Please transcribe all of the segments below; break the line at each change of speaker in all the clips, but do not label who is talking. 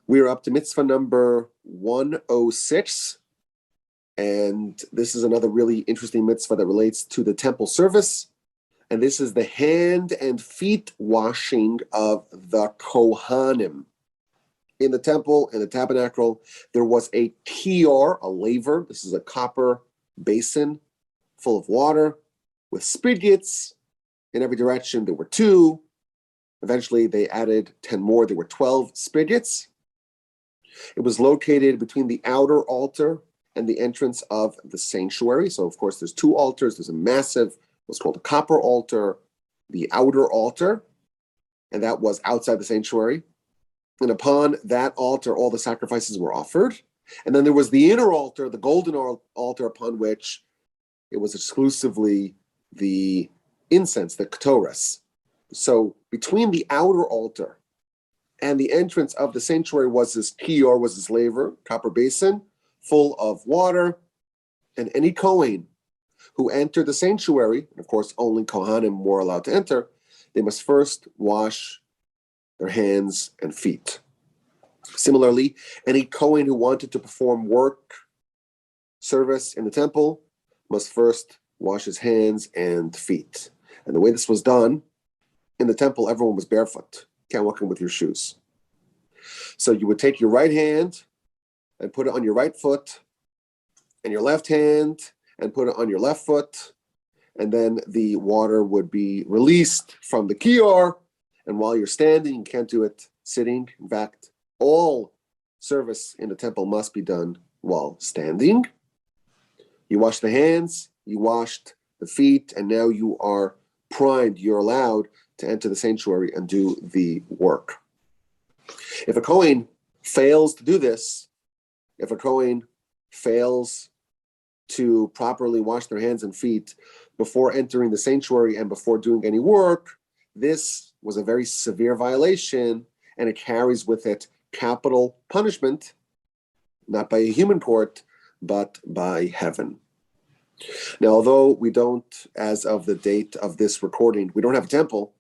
We are up to mitzvah number 106. And this is another really interesting mitzvah that relates to the temple service. And this is the hand and feet washing of the Kohanim. In the temple, in the tabernacle, there was a kior, a laver. This is a copper basin full of water with spigots in every direction. There were 2. Eventually, they added 10 more. There were 12 spigots. It was located between the outer altar and the entrance of the sanctuary. So, of course, there's 2 altars. There's a massive, what's called a copper altar, the outer altar, and that was outside the sanctuary. And upon that altar, all the sacrifices were offered. And then there was the inner altar, the golden altar, upon which it was exclusively the incense, the ketores. So between the outer altar and the entrance of the sanctuary was this kior, was this laver, copper basin, full of water. And any Kohen who entered the sanctuary, and of course only Kohanim were allowed to enter, they must first wash their hands and feet. Similarly, any Kohen who wanted to perform work, service in the temple, must first wash his hands and feet. And the way this was done, in the temple, everyone was barefoot. Can't walk in with your shoes. So you would take your right hand and put it on your right foot, and your left hand and put it on your left foot, and then the water would be released from the kior. And while you're standing, you can't do it sitting. In fact, all service in the temple must be done while standing. You wash the hands, you washed the feet, and now you are primed. You're allowed to enter the sanctuary and do the work. If a Kohen fails to do this, if a Kohen fails to properly wash their hands and feet before entering the sanctuary and before doing any work, this was a very severe violation, and it carries with it capital punishment, not by a human court, but by heaven. Now, although we don't, as of the date of this recording, we don't have a temple,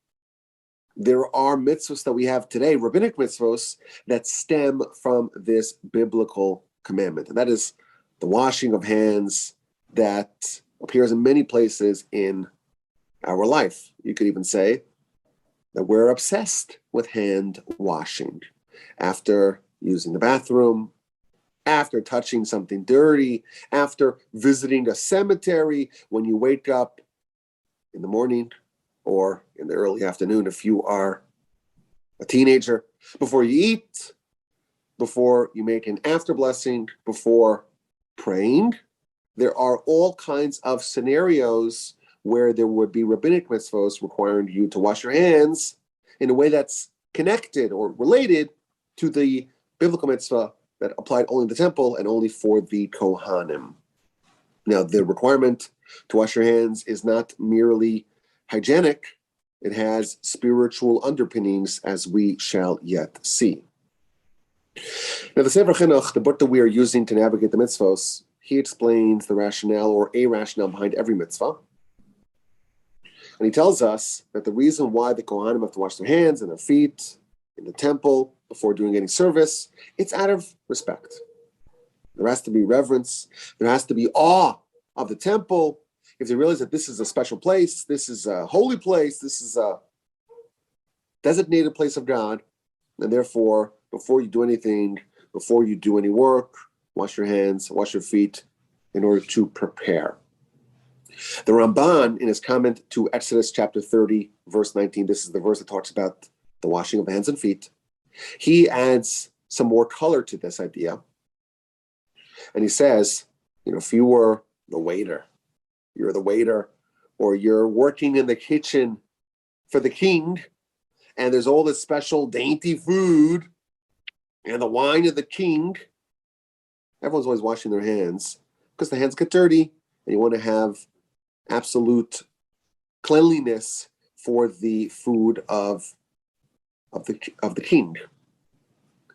there are mitzvahs that we have today, rabbinic mitzvahs, that stem from this biblical commandment. And that is the washing of hands that appears in many places in our life. You could even say that we're obsessed with hand washing. After using the bathroom, after touching something dirty, after visiting a cemetery, when you wake up in the morning or in the early afternoon if you are a teenager, before you eat, before you make an after blessing, before praying. There are all kinds of scenarios where there would be rabbinic mitzvahs requiring you to wash your hands in a way that's connected or related to the biblical mitzvah that applied only in the temple and only for the Kohanim. Now, the requirement to wash your hands is not merely hygienic, it has spiritual underpinnings, as we shall yet see. Now, the Sefer Chinuch, the book that we are using to navigate the mitzvahs, he explains the rationale or a rationale behind every mitzvah. And he tells us that the reason why the Kohanim have to wash their hands and their feet in the temple before doing any service, it's out of respect. There has to be reverence. There has to be awe of the temple. If they realize that this is a special place, this is a holy place, this is a designated place of God, and therefore, before you do anything, before you do any work, wash your hands, wash your feet in order to prepare. The Ramban, in his comment to Exodus chapter 30, verse 19, this is the verse that talks about the washing of the hands and feet. He adds some more color to this idea. And he says, if you were the waiter, you're the waiter, or you're working in the kitchen for the king, and there's all this special dainty food and the wine of the king, everyone's always washing their hands because the hands get dirty, and you want to have absolute cleanliness for the food of the king.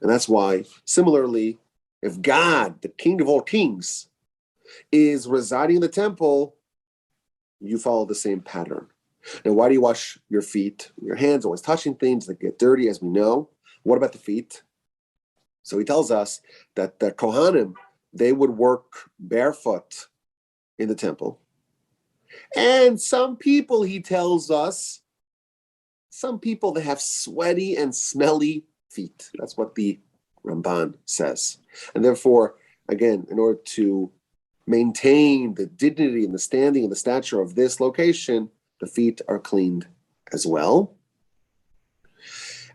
And that's why, similarly, if God, the King of all kings, is residing in the temple, you follow the same pattern. Now, why do you wash your feet? Your hands always touching things that get dirty, as we know. What about the feet? So he tells us that the Kohanim, they would work barefoot in the temple. And some people, he tells us, some people that have sweaty and smelly feet. That's what the Ramban says. And therefore, again, in order to maintain the dignity and the standing and the stature of this location, the feet are cleaned as well.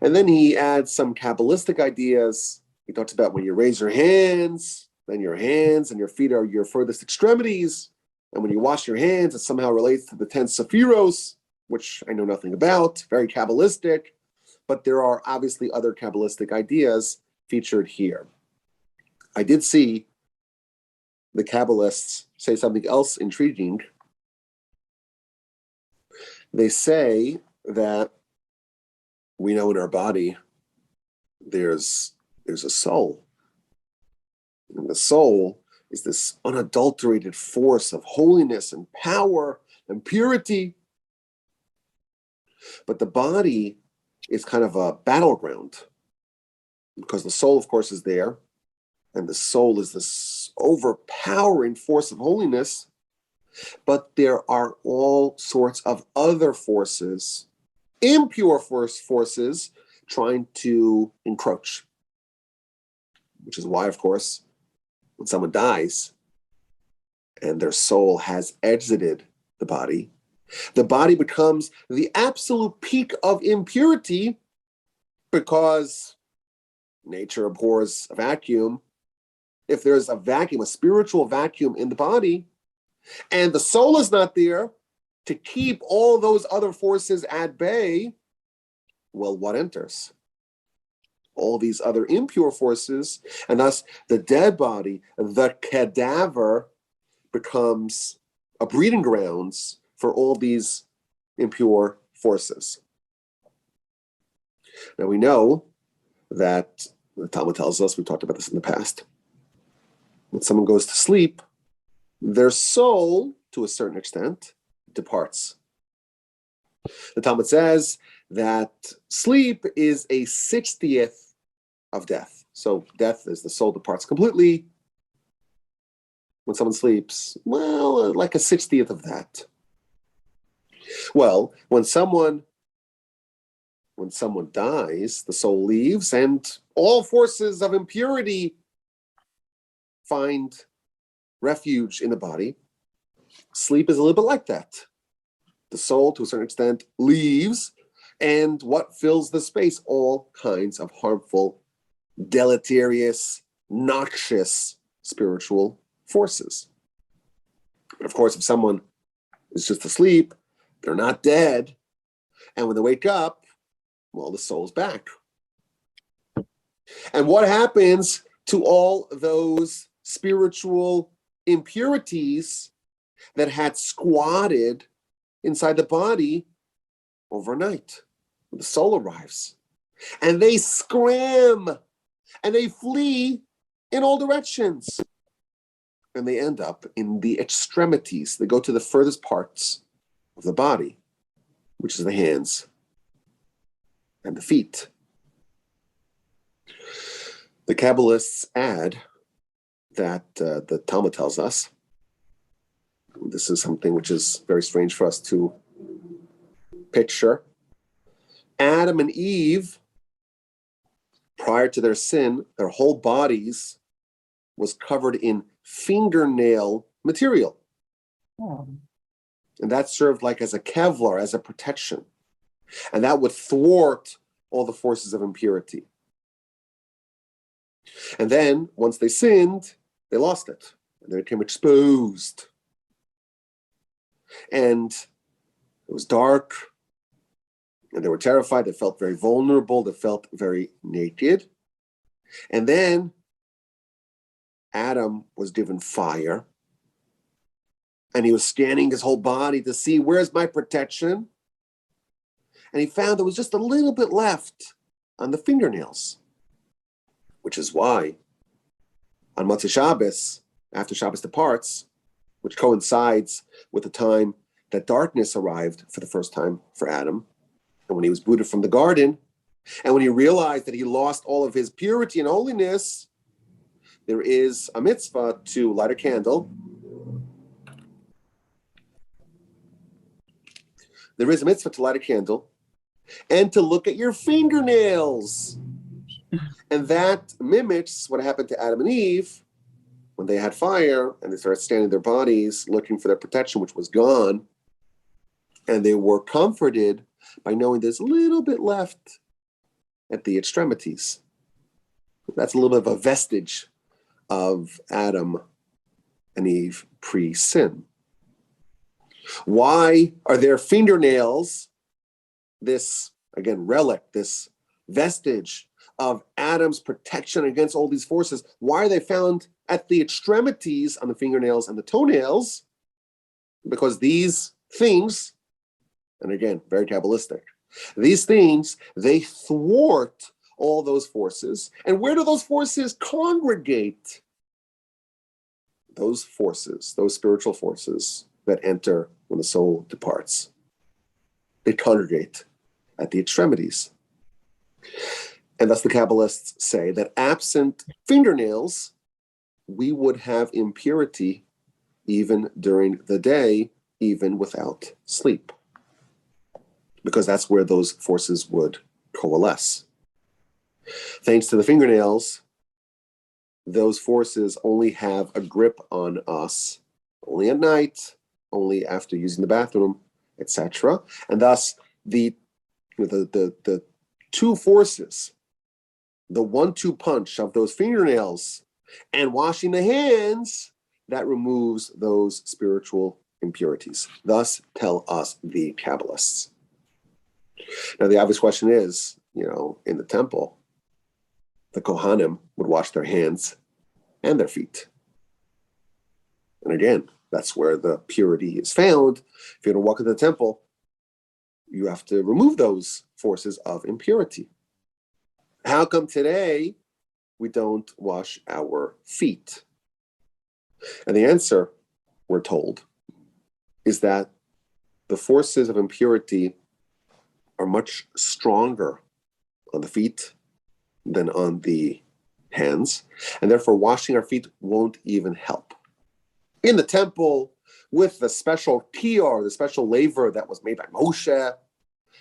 And then he adds some Kabbalistic ideas. He talks about when you raise your hands, then your hands and your feet are your furthest extremities. And when you wash your hands, it somehow relates to the 10 Sephiros, which I know nothing about, very Kabbalistic. But there are obviously other Kabbalistic ideas featured here. I did see the Kabbalists say something else intriguing. They say that we know in our body there's a soul. And the soul is this unadulterated force of holiness and power and purity. But the body is kind of a battleground because the soul, of course, is there. And the soul is this overpowering force of holiness. But there are all sorts of other forces, impure forces, trying to encroach. Which is why, of course, when someone dies and their soul has exited the body becomes the absolute peak of impurity because nature abhors a vacuum. If there's a vacuum, a spiritual vacuum in the body, and the soul is not there to keep all those other forces at bay, well, what enters? All these other impure forces, and thus the dead body, the cadaver, becomes a breeding grounds for all these impure forces. Now we know that the Talmud tells us, we've talked about this in the past, when someone goes to sleep, their soul, to a certain extent, departs. The Talmud says that sleep is a 60th of death. So death is the soul departs completely. When someone sleeps, well, like a 60th of that. Well, when someone dies, the soul leaves, and all forces of impurity find refuge in the body. Sleep is a little bit like that. The soul, to a certain extent, leaves, and what fills the space? All kinds of harmful, deleterious, noxious spiritual forces. But of course, if someone is just asleep, they're not dead, and when they wake up, well, the soul's back. And what happens to all those spiritual impurities that had squatted inside the body overnight? The soul arrives, and they scram, and they flee in all directions, and they end up in the extremities. They go to the furthest parts of the body, which is the hands and the feet. The Kabbalists add that the Talmud tells us, this is something which is very strange for us to picture. Adam and Eve, prior to their sin, their whole bodies was covered in fingernail material. Oh. And that served like as a Kevlar, as a protection. And that would thwart all the forces of impurity. And then, once they sinned, they lost it. And they became exposed. And it was dark. And they were terrified. They felt very vulnerable. They felt very naked. And then Adam was given fire. And he was scanning his whole body to see, where's my protection? And he found there was just a little bit left on the fingernails. Which is why on Motzei Shabbos, after Shabbos departs, which coincides with the time that darkness arrived for the first time for Adam, and when he was booted from the garden, And when he realized that he lost all of his purity and holiness, there is a mitzvah to light a candle. There is a mitzvah to light a candle and to look at your fingernails. And that mimics what happened to Adam and Eve when they had fire and they started standing their bodies looking for their protection, which was gone. And they were comforted by knowing there's a little bit left at the extremities. That's a little bit of a vestige of Adam and Eve pre-sin. Why are their fingernails this, again, relic, this vestige of Adam's protection against all these forces? Why are they found at the extremities on the fingernails and the toenails? Because these things, and again, very Kabbalistic, these things, they thwart all those forces. And where do those forces congregate? Those forces, those spiritual forces that enter when the soul departs, they congregate at the extremities. And thus the Kabbalists say that absent fingernails, we would have impurity even during the day, even without sleep, because that's where those forces would coalesce. Thanks to the fingernails, those forces only have a grip on us only at night, only after using the bathroom, etc. And thus the two forces, the 1-2 punch of those fingernails and washing the hands, that removes those spiritual impurities. Thus tell us the Kabbalists. Now the obvious question is, in the temple, the Kohanim would wash their hands and their feet. And again, that's where the purity is found. If you're going to walk into the temple, you have to remove those forces of impurity. How come today we don't wash our feet? And the answer, we're told, is that the forces of impurity are much stronger on the feet than on the hands, and therefore washing our feet won't even help. In the temple, with the special kiyar, the special laver that was made by Moshe,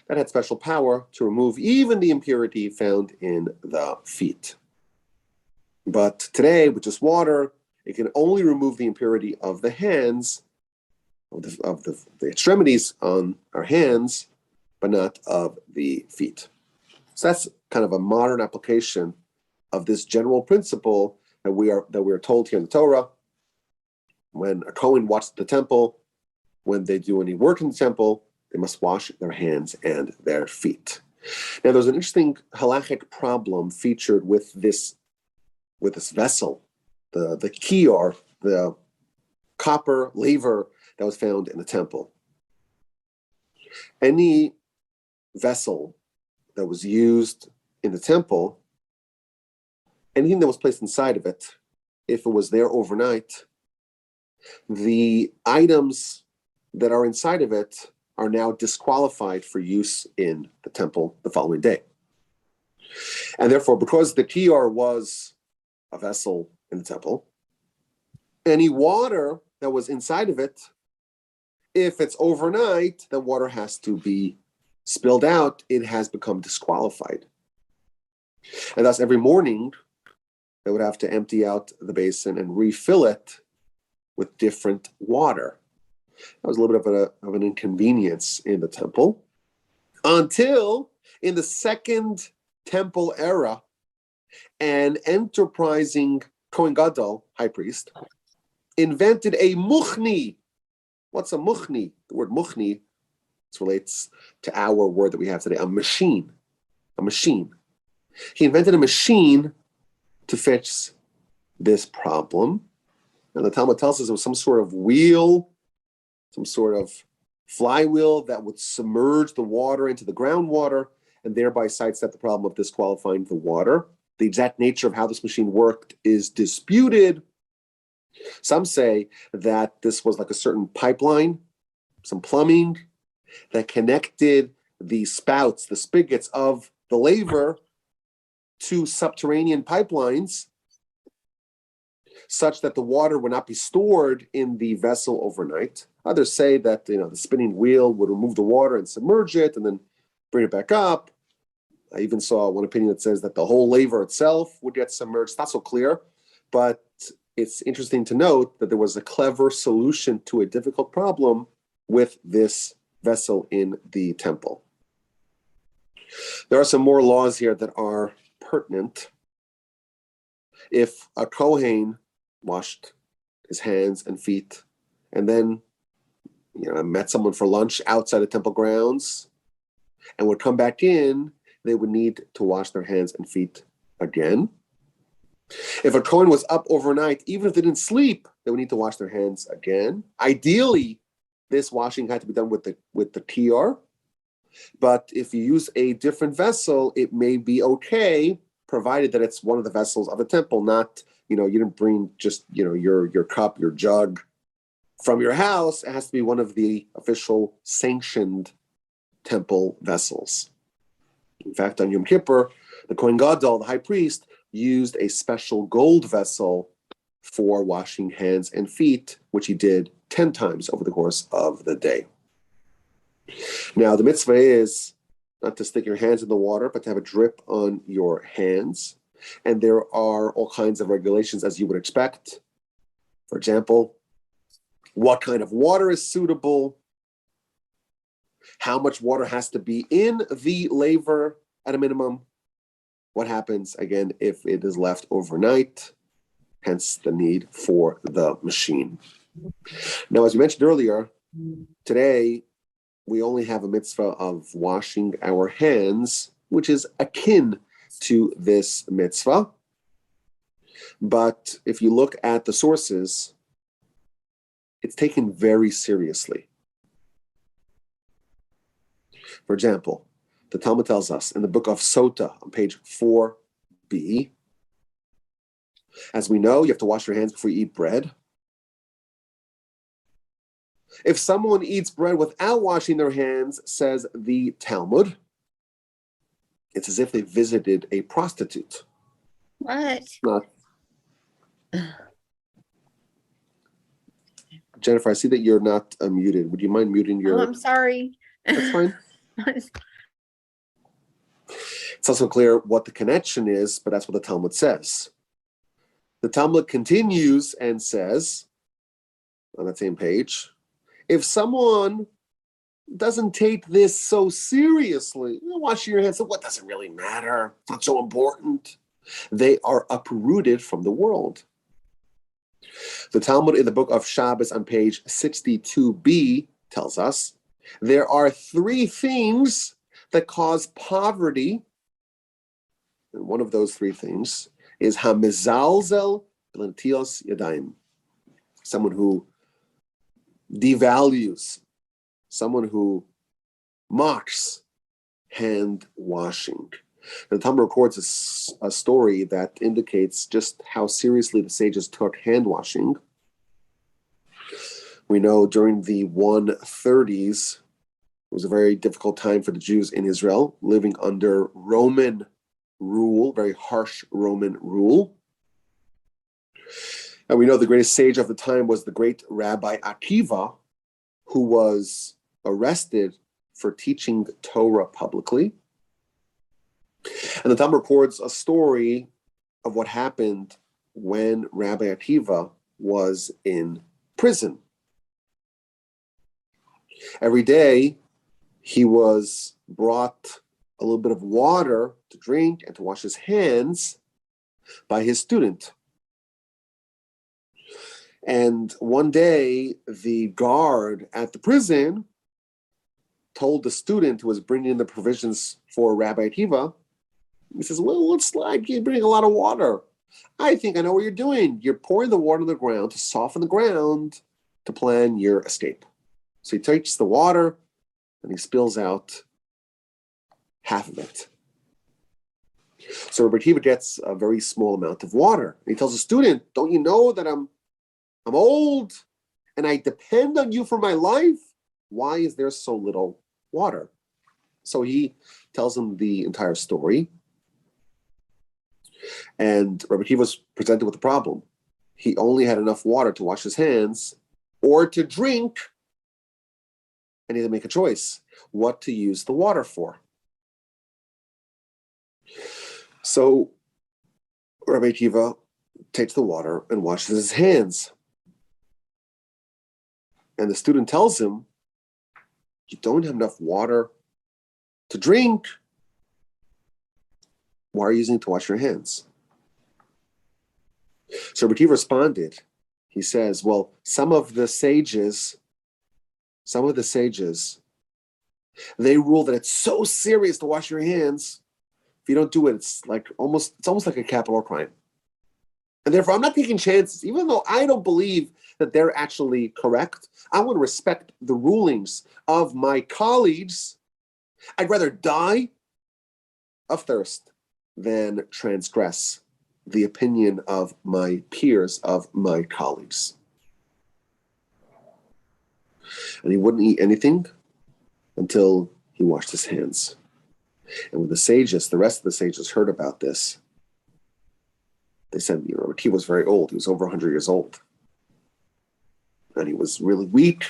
that had special power to remove even the impurity found in the feet. But today, with just water, it can only remove the impurity of the hands, of the extremities on our hands, but not of the feet. So that's kind of a modern application of this general principle that we are told here in the Torah. When a Kohen watches the temple, when they do any work in the temple, they must wash their hands and their feet. Now, there's an interesting halachic problem featured with this vessel, the kiyar, the copper laver that was found in the temple. Any vessel that was used in the temple, anything that was placed inside of it, if it was there overnight, the items that are inside of it are now disqualified for use in the temple the following day. And therefore, because the kiyar was a vessel in the temple, any water that was inside of it, if it's overnight, the water has to be spilled out. It has become disqualified. And thus, every morning, they would have to empty out the basin and refill it with different water. That was a little bit of an inconvenience in the temple, until in the second temple era, an enterprising Kohen Gadol, high priest, invented a muchni. What's a muchni? The word muchni relates to our word that we have today, a machine. A machine. He invented a machine to fix this problem. And the Talmud tells us it was some sort of wheel, some sort of flywheel that would submerge the water into the groundwater and thereby sidestep the problem of disqualifying the water. The exact nature of how this machine worked is disputed. Some say that this was like a certain pipeline, some plumbing that connected the spouts, the spigots of the laver to subterranean pipelines such that the water would not be stored in the vessel overnight. Others say that the spinning wheel would remove the water and submerge it and then bring it back up. I even saw one opinion that says that the whole laver itself would get submerged. It's not so clear, but it's interesting to note that there was a clever solution to a difficult problem with this vessel in the temple. There are some more laws here that are pertinent. If a Kohen washed his hands and feet and then met someone for lunch outside the temple grounds and would come back in, they would need to wash their hands and feet again. If a Kohen was up overnight, even if they didn't sleep, they would need to wash their hands again. Ideally, this washing had to be done with the tior. But if you use a different vessel, it may be okay, provided that it's one of the vessels of the temple, not, you didn't bring just, your cup, your jug from your house. It has to be one of the official sanctioned temple vessels. In fact, on Yom Kippur, the Kohen Gadol, the high priest, used a special gold vessel for washing hands and feet, which he did 10 times over the course of the day. Now, the mitzvah is not to stick your hands in the water, but to have a drip on your hands. And there are all kinds of regulations, as you would expect. For example, what kind of water is suitable, how much water has to be in the laver at a minimum, what happens, again, if it is left overnight, hence the need for the machine. Now, as we mentioned earlier, today we only have a mitzvah of washing our hands, which is akin to this mitzvah. But if you look at the sources, it's taken very seriously. For example, the Talmud tells us in the book of Sota on page 4b, as we know, you have to wash your hands before you eat bread. If someone eats bread without washing their hands, says the Talmud, it's as if they visited a prostitute.
What?
Not. Jennifer, I see that you're not muted. Would you mind muting your...
Oh, I'm sorry.
That's fine. It's also clear what the connection is, but that's what the Talmud says. The Talmud continues and says, on that same page, if someone doesn't take this so seriously, washing your hands, what does it really matter? It's not so important. They are uprooted from the world. The Talmud in the book of Shabbos on page 62b tells us there are 3 things that cause poverty. And one of those 3 things is hamizalzel b'netilas yadayim, someone who devalues, someone who mocks hand washing. The Talmud records a story that indicates just how seriously the sages took hand washing. We know during the 130s, it was a very difficult time for the Jews in Israel, living under Roman rule, very harsh Roman rule. And we know the greatest sage of the time was the great Rabbi Akiva, who was arrested for teaching Torah publicly. And the Talmud records a story of what happened when Rabbi Akiva was in prison. Every day, he was brought a little bit of water to drink and to wash his hands by his student. And one day, the guard at the prison told the student who was bringing in the provisions for Rabbi Akiva, he says, well, looks like you're bringing a lot of water. I think I know what you're doing. You're pouring the water on the ground to soften the ground to plan your escape. So he takes the water and he spills out half of it. So Rabbi Akiva gets a very small amount of water. And he tells the student, don't you know that I'm old and I depend on you for my life? Why is there so little water? So he tells him the entire story. And Rabbi Akiva was presented with a problem. He only had enough water to wash his hands or to drink, and he had to make a choice what to use the water for. So Rabbi Akiva takes the water and washes his hands. And the student tells him, you don't have enough water to drink. Why are you using it to wash your hands? So Rabbi Akiva responded. He says, well, some of the sages, they rule that it's so serious to wash your hands. If you don't do it, it's almost like a capital crime. And therefore, I'm not taking chances, even though I don't believe that they're actually correct. I want to respect the rulings of my colleagues. I'd rather die of thirst than transgress the opinion of my peers, of my colleagues. And he wouldn't eat anything until he washed his hands. And when the rest of the sages heard about this, they said, he was very old. He was over 100 years old. And he was really weak.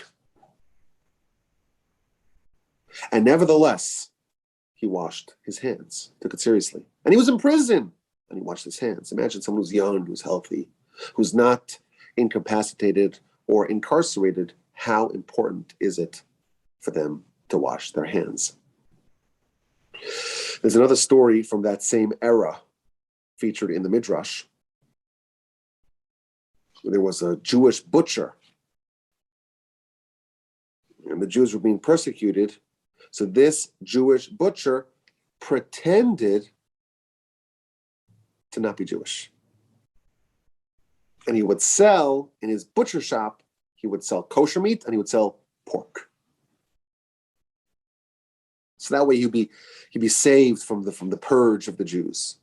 And nevertheless, he washed his hands, took it seriously. And he was in prison, and he washed his hands. Imagine someone who's young, who's healthy, who's not incapacitated or incarcerated. How important is it for them to wash their hands? There's another story from that same era featured in the Midrash. There was a Jewish butcher, and the Jews were being persecuted. So this Jewish butcher pretended to not be Jewish. And he would sell, in his butcher shop, he would sell kosher meat and he would sell pork. So that way he'd be saved from the purge of the Jews.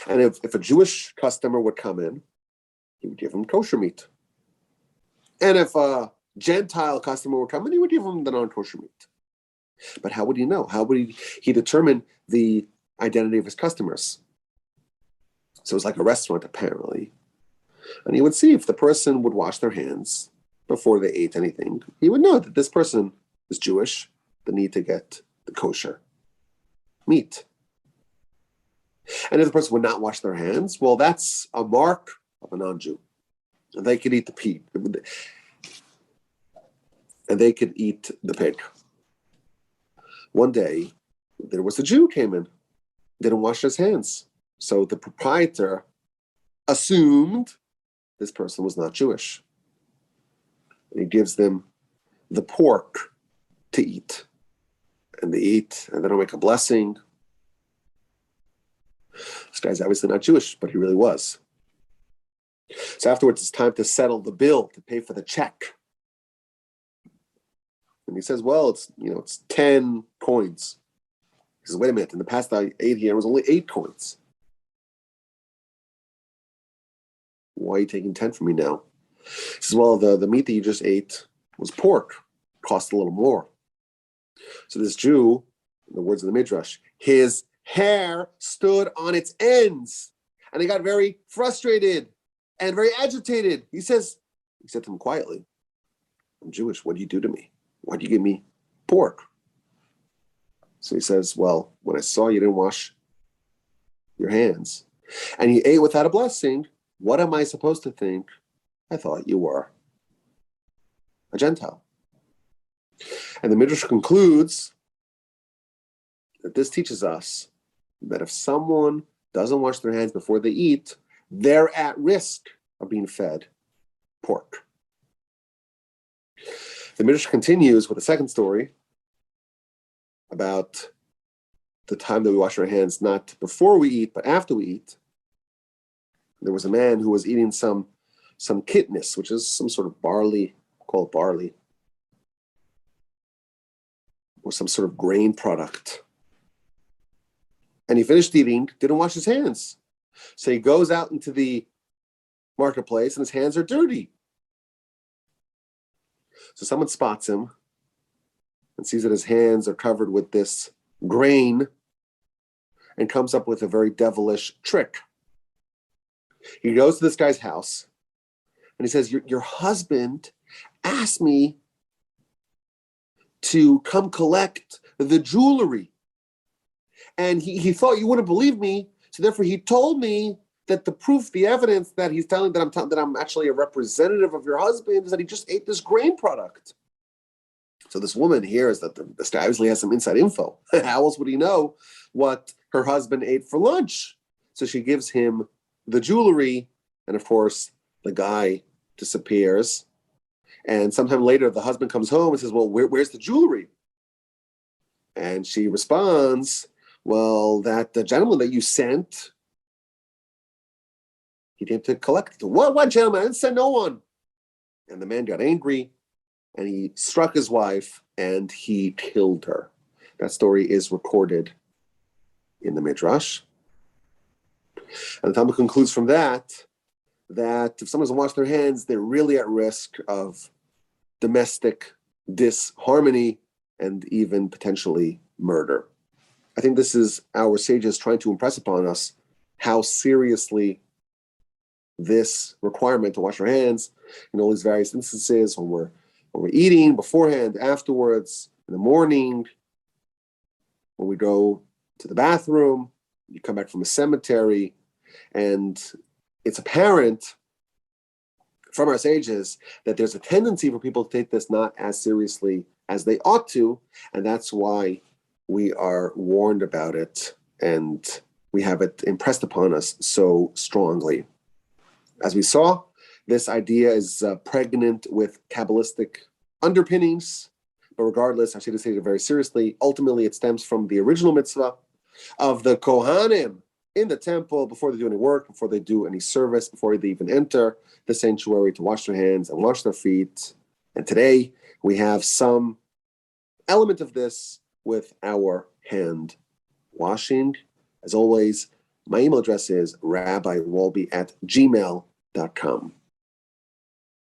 And if a Jewish customer would come in, he would give him kosher meat. And if a Gentile customer would come in, he would give him the non-kosher meat. But how would he know? How would he determine the identity of his customers? So it was like a restaurant, apparently. And he would see if the person would wash their hands before they ate anything. He would know that this person is Jewish, the need to get the kosher meat. And if the person would not wash their hands, well, that's a mark of a non-Jew. And they could eat the pig. And they could eat the pig. One day, there was a Jew who came in, didn't wash his hands. So the proprietor assumed this person was not Jewish. And he gives them the pork to eat. And they eat, and they don't make a blessing. This guy's obviously not Jewish, but he really was. So afterwards, it's time to settle the bill, to pay for the check. And he says, well, it's 10 coins. He says, wait a minute, in the past I ate here, it was only 8 coins. Why are you taking 10 from me now? He says, well, the meat that you just ate was pork. Cost a little more. So this Jew, in the words of the Midrash, his hair stood on its ends. And he got very frustrated and very agitated. He said to him quietly, I'm Jewish. What do you do to me? Why do you give me pork? So he says, well, when I saw you didn't wash your hands and you ate without a blessing, what am I supposed to think? I thought you were a Gentile. And the Midrash concludes that this teaches us that if someone doesn't wash their hands before they eat, they're at risk of being fed pork. The Midrash continues with a second story about the time that we wash our hands, not before we eat, but after we eat. There was a man who was eating some kitnis, which is some sort of barley, called barley, or some sort of grain product. And he finished eating, didn't wash his hands. So he goes out into the marketplace and his hands are dirty. So someone spots him and sees that his hands are covered with this grain and comes up with a very devilish trick. He goes to this guy's house and he says, your husband asked me to come collect the jewelry. And he thought you wouldn't believe me. So therefore he told me that the proof, the evidence that he's telling that I'm actually a representative of your husband is that he just ate this grain product. So this woman hears that this guy obviously has some inside info. How else would he know what her husband ate for lunch? So she gives him the jewelry, and of course, the guy disappears. And sometime later, the husband comes home and says, well, where's the jewelry? And she responds, well, that the gentleman that you sent, he came to collect it. What gentleman? I didn't send no one. And the man got angry, and he struck his wife, and he killed her. That story is recorded in the Midrash. And the Talmud concludes from that if someone doesn't wash their hands, they're really at risk of domestic disharmony and even potentially murder. I think this is our sages trying to impress upon us how seriously this requirement to wash our hands in all these various instances when we're eating, beforehand, afterwards, in the morning, when we go to the bathroom, you come back from a cemetery, and it's apparent from our sages that there's a tendency for people to take this not as seriously as they ought to, and that's why we are warned about it, and we have it impressed upon us so strongly. As we saw, this idea is pregnant with Kabbalistic underpinnings, but regardless, our sages take it very seriously. Ultimately, it stems from the original mitzvah of the Kohanim in the temple before they do any work, before they do any service, before they even enter the sanctuary, to wash their hands and wash their feet. And today we have some element of this with our hand washing. As always, my email address is rabbiwolbe@gmail.com.